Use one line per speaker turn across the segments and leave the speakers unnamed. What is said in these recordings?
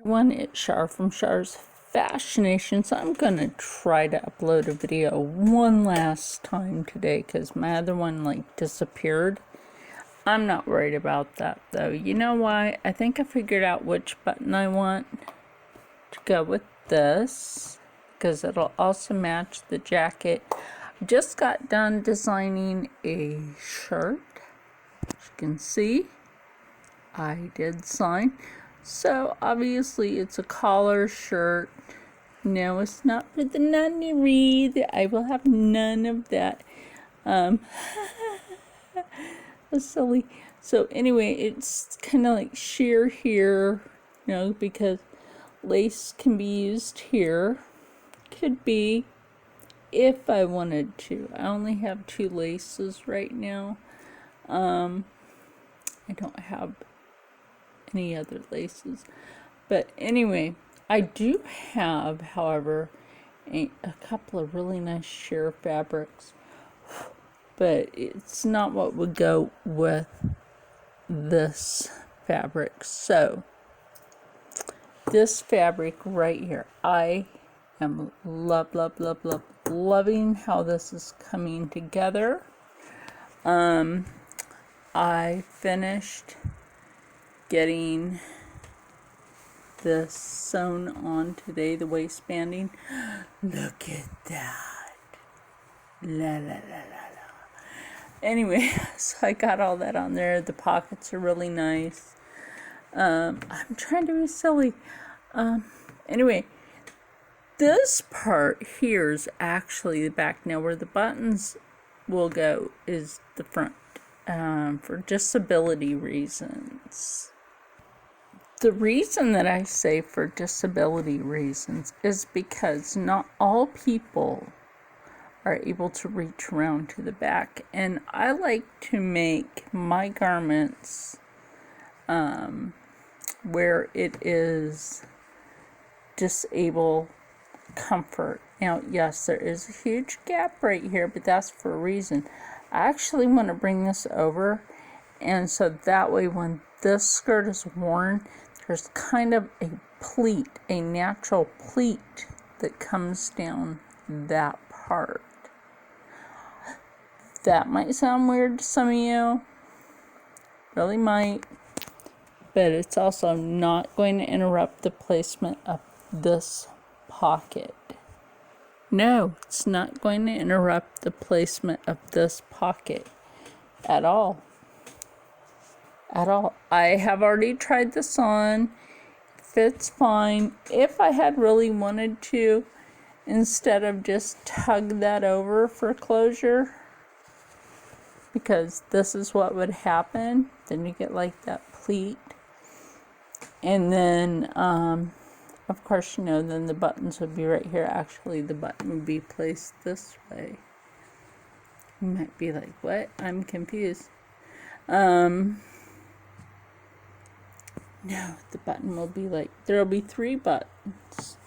One, it's Char from Char's Fascination. So I'm gonna try to upload a video one last time today because my other one disappeared. I'm not worried about that though. You know why? I think I figured out which button I want to go with this because it'll also match the jacket. I just got done designing a shirt. As you can see, I did sign. So obviously it's a collar shirt. No, it's not for the nunnery. I will have none of that. That's silly. So anyway, it's kind of like sheer here, because lace can be used here. Could be if I wanted to. I only have 2 laces right now. I don't have any other laces. But anyway, I do have, however, a couple of really nice sheer fabrics. But it's not what would go with this fabric. So this fabric right here, I am loving how this is coming together. I finished getting this sewn on today, the waistbanding. Look at that. La la la la la. Anyway, so I got all that on there. The pockets are really nice. I'm trying to be silly. Anyway, this part here is actually the back. Now where the buttons will go is the front, for disability reasons. The reason that I say for disability reasons is because not all people are able to reach around to the back, and I like to make my garments where it is disabled comfort. Now, yes, there is a huge gap right here, but that's for a reason. I actually want to bring this over, and so that way when this skirt is worn, there's kind of a pleat, a natural pleat that comes down that part. That might sound weird to some of you, really might, but it's also not going to interrupt the placement of this pocket. No, it's not going to interrupt the placement of this pocket at all. At all. I have already tried this on. Fits fine. If I had really wanted to, instead of just tug that over for closure, because this is what would happen, then you get like that pleat, and then of course, then the buttons would be right here. Actually, the button would be placed this way. You might be like, what? I'm confused. No, the button will be like, there'll be 3 buttons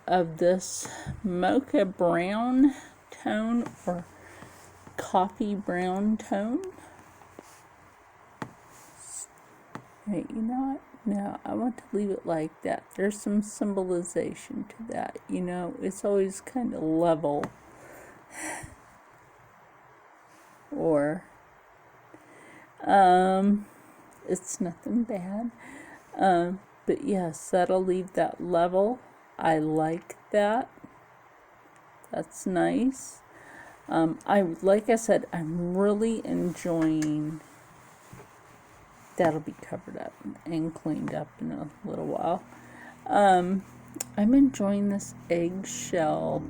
of this mocha brown tone or coffee brown tone. Wait, you know what? No, I want to leave it like that. There's some symbolization to that. It's always kind of level. Or, it's nothing bad. But yes, that'll leave that level. I like that. That's nice. Like I said, I'm really enjoying. That'll be covered up and cleaned up in a little while. I'm enjoying this eggshell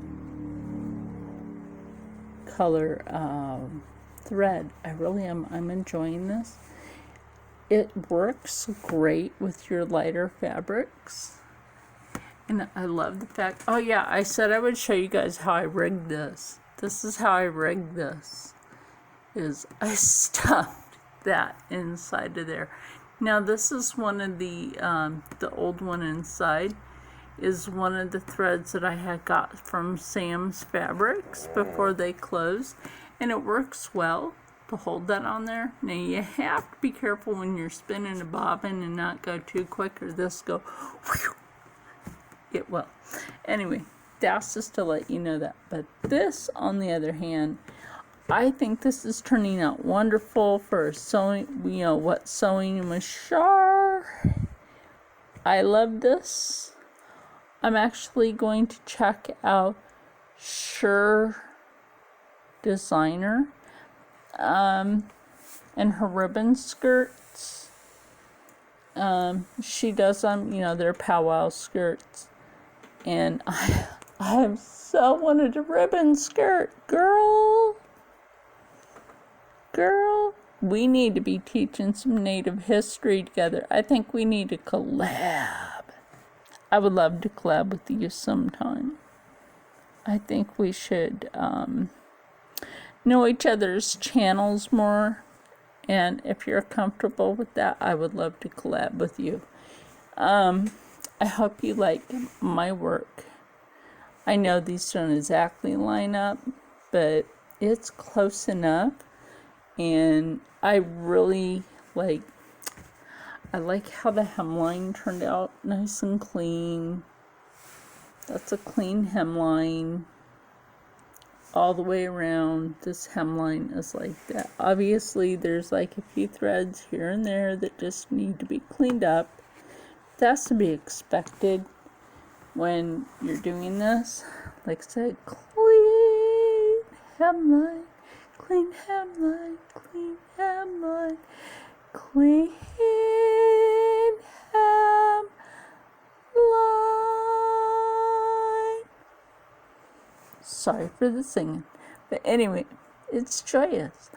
color thread. I really am. I'm enjoying this. It works great with your lighter fabrics. And I love the fact, oh yeah, I said I would show you guys how I rigged this. This is how I rigged this. Is I stuffed that inside of there. Now this is one of the old one inside is one of the threads that I had got from Sam's Fabrics before they closed, and it works well. to hold that on there. Now you have to be careful when you're spinning a bobbin and not go too quick, or this go whew, it will. Anyway, that's just to let you know that. But this, on the other hand, I think this is turning out wonderful for sewing, what sewing with Char. I love this. I'm actually going to check out Char Designer and her ribbon skirts. She does them, they're powwow skirts. And I have so wanted a ribbon skirt, girl. We need to be teaching some Native history together. I think we need to collab. I would love to collab with you sometime. I think we should know each other's channels more. And if you're comfortable with that, I would love to collab with you. I hope you like my work. I know these don't exactly line up, but it's close enough. And I really like how the hemline turned out nice and clean. That's a clean hemline all the way around. This hemline is like that. Obviously, there's like a few threads here and there that just need to be cleaned up. That's to be expected when you're doing this. Like I said, clean hemline. Clean hemline, clean hemline, clean hemline. Sorry for the singing, but anyway, it's joyous.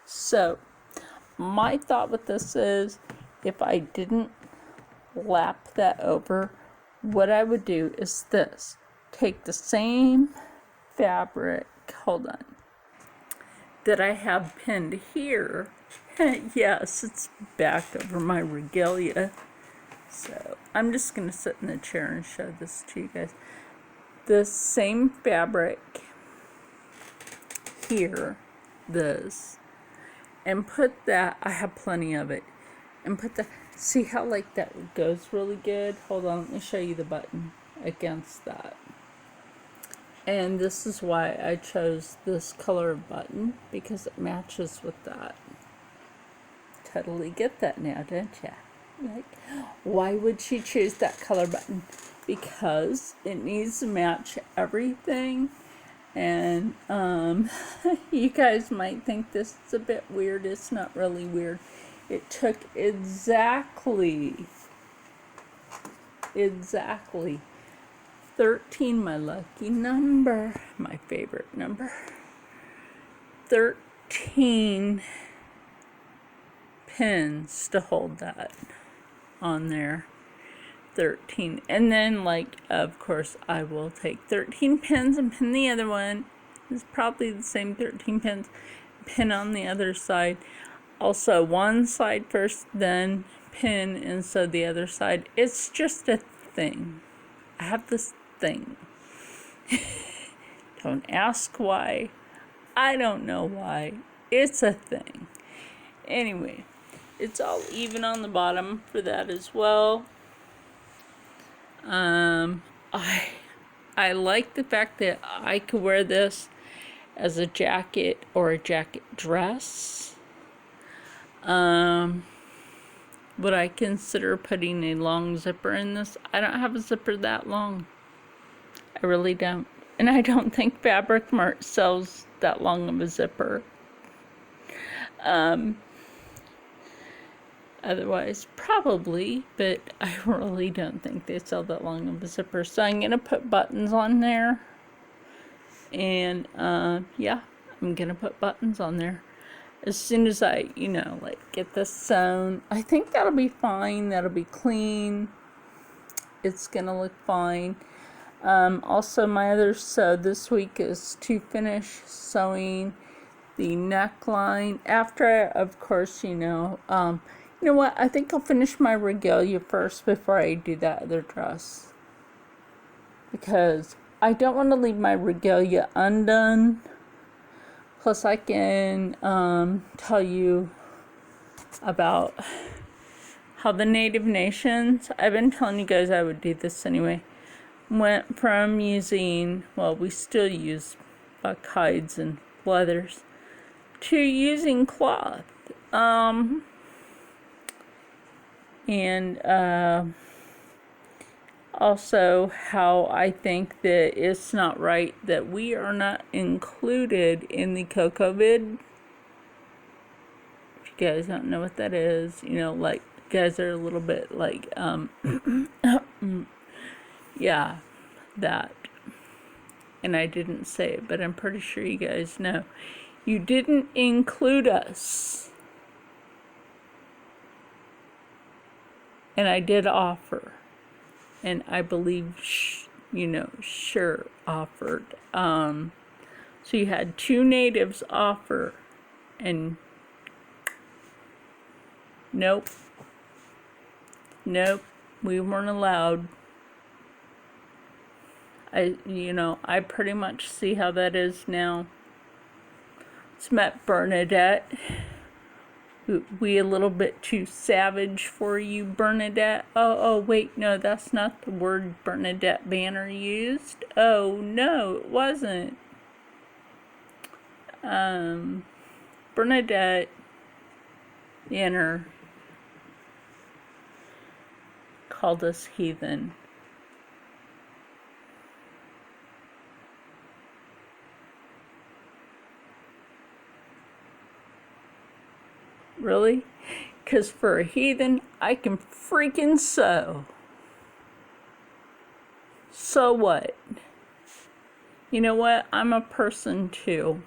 So, my thought with this is, if I didn't lap that over, what I would do is this. Take the same fabric, that I have pinned here. Yes, it's back over my regalia. So I'm just going to sit in the chair and show this to you guys. The same fabric here, this, and put that, I have plenty of it, and put that, see how like that goes really good? Hold on, let me show you the button against that. And this is why I chose this color button, because it matches with that. Totally get that now, don't ya? Like, why would she choose that color button? Because it needs to match everything. And you guys might think this is a bit weird. It's not really weird. It took exactly 13, my lucky number, my favorite number, 13 pins to hold that on there. 13. And then, like, of course, I will take 13 pins and pin the other one. It's probably the same 13 pins. Pin on the other side. Also, one side first, then pin, and so the other side. It's just a thing. I have this thing. Don't ask why. I don't know why. It's a thing. Anyway, it's all even on the bottom for that as well. I like the fact that I could wear this as a jacket or a jacket dress. Would I consider putting a long zipper in this? I don't have a zipper that long. I really don't. And I don't think Fabric Mart sells that long of a zipper. Otherwise, probably, but I really don't think they sell that long of a zipper. So I'm going to put buttons on there. And, yeah, I'm going to put buttons on there. As soon as I, get this sewn, I think that'll be fine. That'll be clean. It's going to look fine. Also, my other sew this week is to finish sewing the neckline. After, of course, you know what? I think I'll finish my regalia first before I do that other dress. Because I don't want to leave my regalia undone. Plus, I can tell you about how the Native nations, I've been telling you guys I would do this anyway, went from using, well, we still use buck hides and leathers, to using cloth. And also how I think that it's not right that we are not included in the cocoa vid. If you guys don't know what that is, you know, like, you guys are a little bit like, yeah, that. And I didn't say it, but I'm pretty sure you guys know. You didn't include us. And I did offer. And I believe, Char offered. So you had 2 natives offer. And nope, we weren't allowed. I pretty much see how that is now. It's met Bernadette. We a little bit too savage for you, Bernadette. Oh, wait, no, that's not the word Bernadette Banner used. Oh, no, it wasn't. Bernadette Banner called us heathen. Really? Because for a heathen, I can freaking sew. So what? You know what? I'm a person too.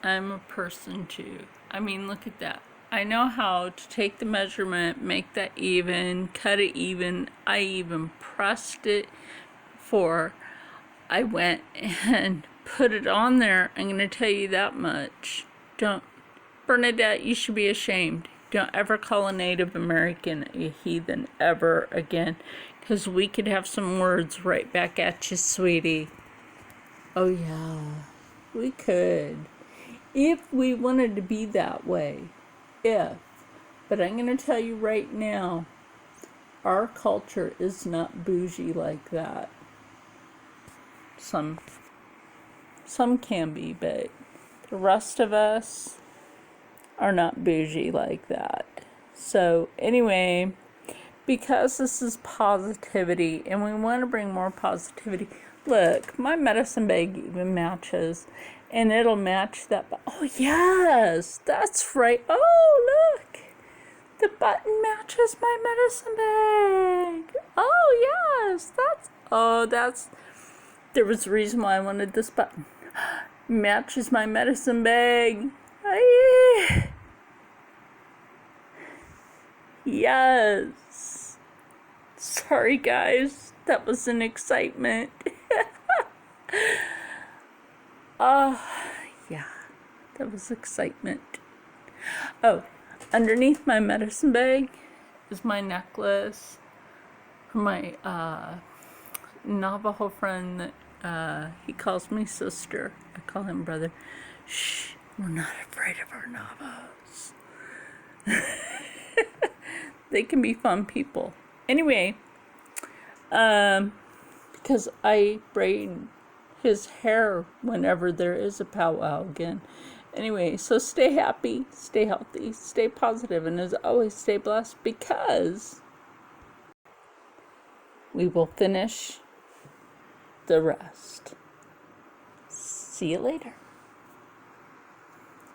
I'm a person too. I mean, look at that. I know how to take the measurement, make that even, cut it even. I even pressed it before I went and put it on there. I'm going to tell you that much. Bernadette, you should be ashamed. Don't ever call a Native American a heathen ever again, because we could have some words right back at you, sweetie. Oh yeah, we could. If we wanted to be that way. But I'm going to tell you right now, our culture is not bougie like that. Some can be, but the rest of us are not bougie like that. So anyway, because this is positivity and we want to bring more positivity, look, my medicine bag even matches, and it'll match that. Oh that's right. Oh, look, the button matches my medicine bag. Oh yes, there was a reason why I wanted this button. Matches my medicine bag. Yes. Sorry, guys. That was an excitement. Yeah. That was excitement. Oh, underneath my medicine bag is my necklace from my Navajo friend that he calls me sister. I call him brother. Shh, we're not afraid of our Navajos. They can be fun people. Anyway, because I braid his hair whenever there is a powwow again. Anyway, so stay happy, stay healthy, stay positive, and as always, stay blessed, because we will finish the rest. See you later.